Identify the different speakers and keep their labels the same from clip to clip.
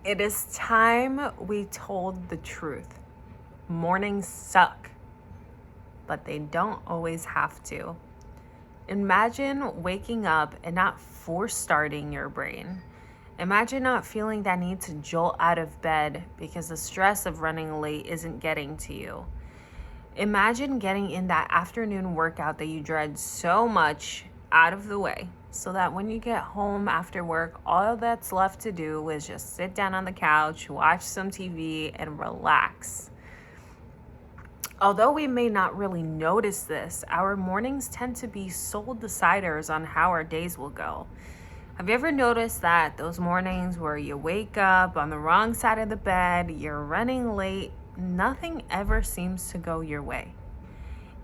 Speaker 1: It is time we told the truth. Mornings suck, but they don't always have to. Imagine waking up and not force starting your brain. Imagine not feeling that need to jolt out of bed because the stress of running late isn't getting to you. Imagine getting in that afternoon workout that you dread so much out of the way so that when you get home after work, all that's left to do is just sit down on the couch, watch some TV, and relax. Although we may not really notice this, our mornings tend to be sole deciders on how our days will go. Have you ever noticed that those mornings where you wake up on the wrong side of the bed, you're running late, nothing ever seems to go your way?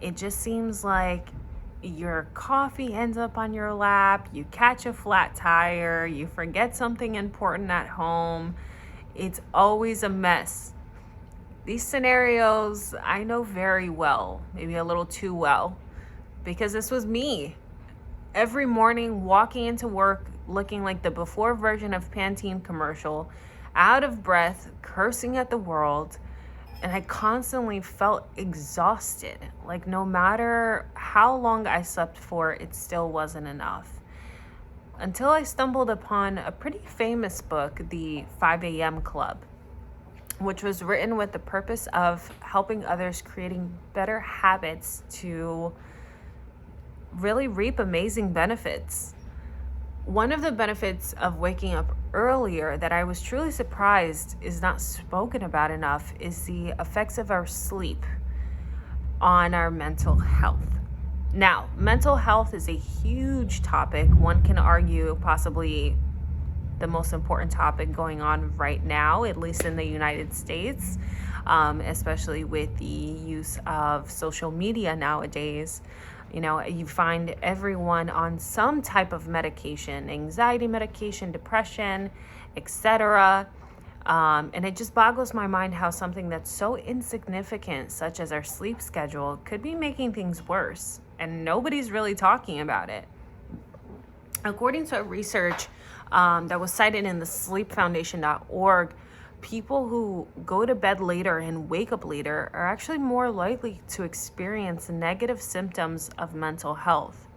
Speaker 1: It just seems like your coffee ends up on your lap, you catch a flat tire, you forget something important at home. It's always a mess. These scenarios I know very well, maybe a little too well, because this was me. Every morning walking into work looking like the before version of Pantene commercial, out of breath, cursing at the world, and I constantly felt exhausted. Like no matter how long I slept for, it still wasn't enough. Until I stumbled upon a pretty famous book, The 5 a.m. Club, which was written with the purpose of helping others creating better habits to really reap amazing benefits. One of the benefits of waking up earlier that I was truly surprised is not spoken about enough is the effects of our sleep on our mental health. Now, mental health is a huge topic. One can argue possibly the most important topic going on right now, at least in the United States, especially with the use of social media nowadays. You know, you find everyone on some type of medication, anxiety medication, depression, etc. And it just boggles my mind how something that's so insignificant, such as our sleep schedule, could be making things worse. And nobody's really talking about it. According to research that was cited in the sleepfoundation.org, people who go to bed later and wake up later are actually more likely to experience negative symptoms of mental health.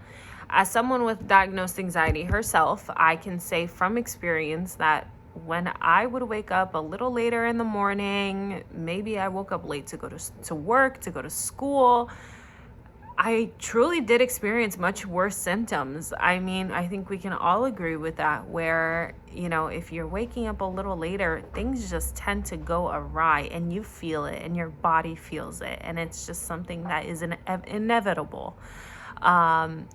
Speaker 1: As someone with diagnosed anxiety herself, I can say from experience that when I would wake up a little later in the morning, maybe I woke up late to go to work, to go to school, I truly did experience much worse symptoms. I mean, I think we can all agree with that, where, you know, if you're waking up a little later, things just tend to go awry and you feel it and your body feels it. And it's just something that is inevitable. And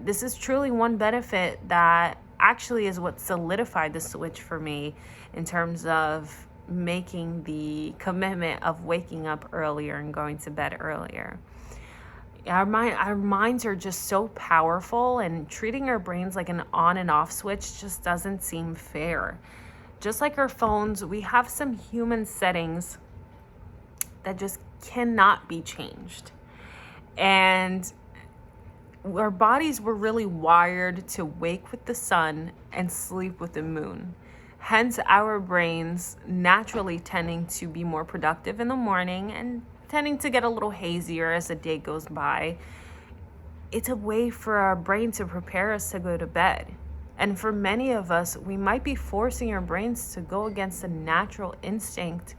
Speaker 1: this is truly one benefit that actually is what solidified the switch for me in terms of making the commitment of waking up earlier and going to bed earlier. Our minds are just so powerful, and treating our brains like an on and off switch just doesn't seem fair. Just like our phones, we have some human settings that just cannot be changed. And our bodies were really wired to wake with the sun and sleep with the moon. Hence, our brains naturally tending to be more productive in the morning and tending to get a little hazier as the day goes by. It's a way for our brain to prepare us to go to bed. And for many of us, we might be forcing our brains to go against a natural instinct,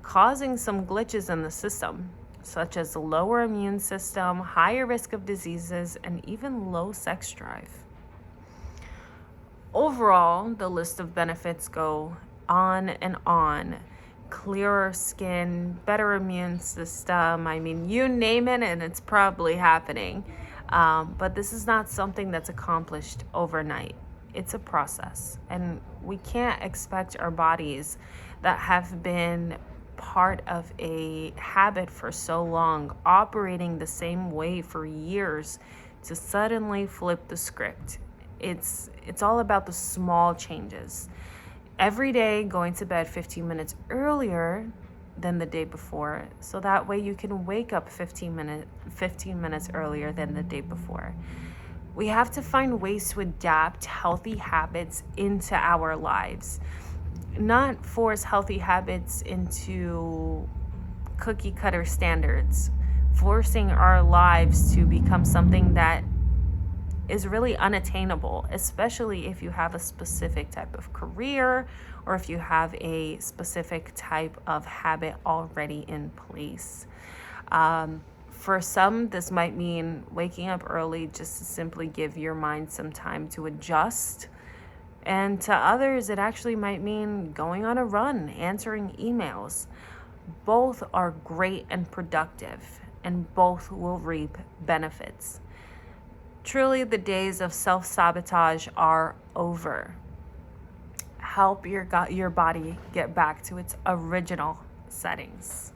Speaker 1: causing some glitches in the system, such as a lower immune system, higher risk of diseases, and even low sex drive. Overall, the list of benefits go on and on. Clearer skin, better immune system. I mean, you name it, and it's probably happening. But this is not something that's accomplished overnight. It's a process, and we can't expect our bodies that have been part of a habit for so long, operating the same way for years, to suddenly flip the script. It's all about the small changes. Every day going to bed 15 minutes earlier than the day before, so that way you can wake up 15 minutes earlier than the day before. We have to find ways to adapt healthy habits into our lives. not force healthy habits into cookie cutter standards, forcing our lives to become something that is really unattainable, especially if you have a specific type of career or if you have a specific type of habit already in place. For some, this might mean waking up early just to simply give your mind some time to adjust. And to others, it actually might mean going on a run, answering emails. Both are great and productive, and both will reap benefits. Truly, the days of self-sabotage are over. Help your body get back to its original settings.